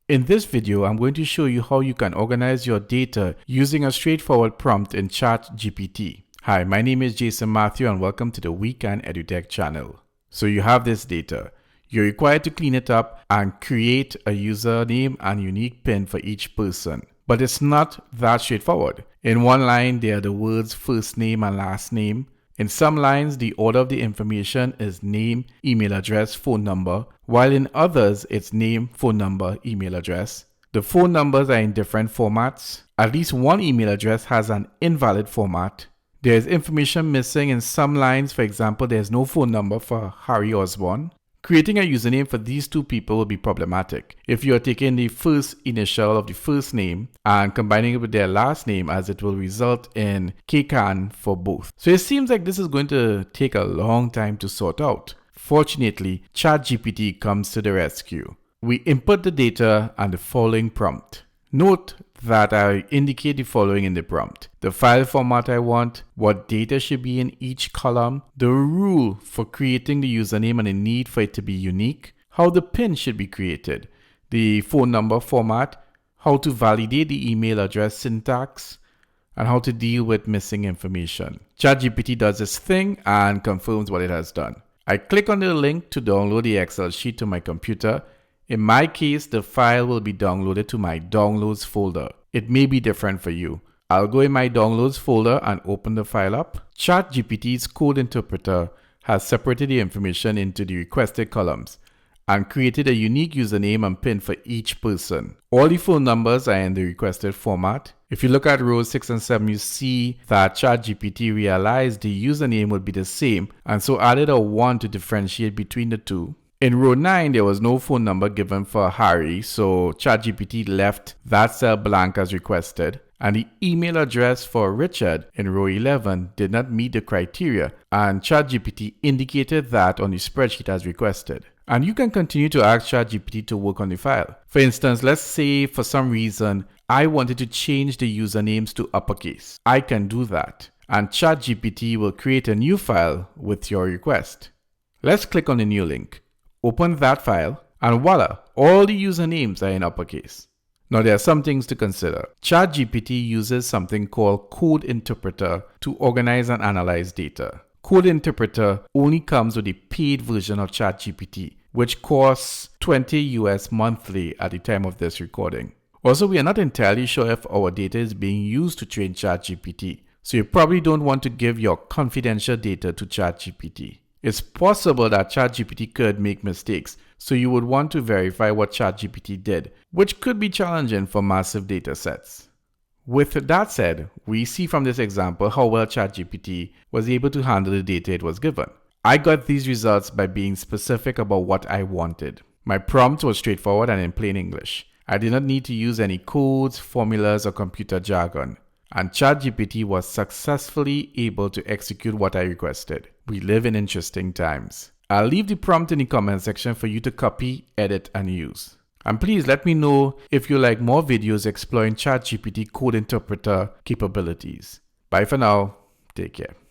In this video, I'm going to show you how you can organize your data using a straightforward prompt in ChatGPT. Hi, my name is Jason Matthew and welcome to the WeCanEduTech channel. So you have this data. You're required to clean it up and create a username and unique PIN for each person. But it's not that straightforward. In one line, there are the words first name and last name. In some lines, the order of the information is name, email address, phone number, while in others, it's name, phone number, email address. The phone numbers are in different formats. At least one email address has an invalid format. There is information missing in some lines. For example, there's no phone number for Harry Osborne. Creating a username for these two people will be problematic if you are taking the first initial of the first name and combining it with their last name, as it will result in KCAN for both. So it seems like this is going to take a long time to sort out. Fortunately, ChatGPT comes to the rescue. We input the data and the following prompt. Note that I indicate the following in the prompt: the file format I want, what data should be in each column, the rule for creating the username and the need for it to be unique, how the PIN should be created, the phone number format, how to validate the email address syntax, and how to deal with missing information. ChatGPT does this thing and confirms what it has done. I click on the link to download the Excel sheet to my computer. In my case, the file will be downloaded to my Downloads folder. It may be different for you. I'll go in my Downloads folder and open the file up. ChatGPT's code interpreter has separated the information into the requested columns and created a unique username and PIN for each person. All the phone numbers are in the requested format. If you look at rows 6 and 7, you see that ChatGPT realized the username would be the same and so added a 1 to differentiate between the two. In row 9, there was no phone number given for Harry, so ChatGPT left that cell blank as requested. And the email address for Richard in row 11 did not meet the criteria, and ChatGPT indicated that on the spreadsheet as requested. And you can continue to ask ChatGPT to work on the file. For instance, let's say for some reason I wanted to change the usernames to uppercase. I can do that, and ChatGPT will create a new file with your request. Let's click on the new link. Open that file, and voila, all the usernames are in uppercase. Now there are some things to consider. ChatGPT uses something called Code Interpreter to organize and analyze data. Code Interpreter only comes with the paid version of ChatGPT, which costs $20 US monthly at the time of this recording. Also, we are not entirely sure if our data is being used to train ChatGPT, so you probably don't want to give your confidential data to ChatGPT. It's possible that ChatGPT could make mistakes, so you would want to verify what ChatGPT did, which could be challenging for massive data sets. With that said, we see from this example how well ChatGPT was able to handle the data it was given. I got these results by being specific about what I wanted. My prompt was straightforward and in plain English. I did not need to use any codes, formulas, or computer jargon. And ChatGPT was successfully able to execute what I requested. We live in interesting times. I'll leave the prompt in the comment section for you to copy, edit, and use. And please let me know if you like more videos exploring ChatGPT code interpreter capabilities. Bye for now. Take care.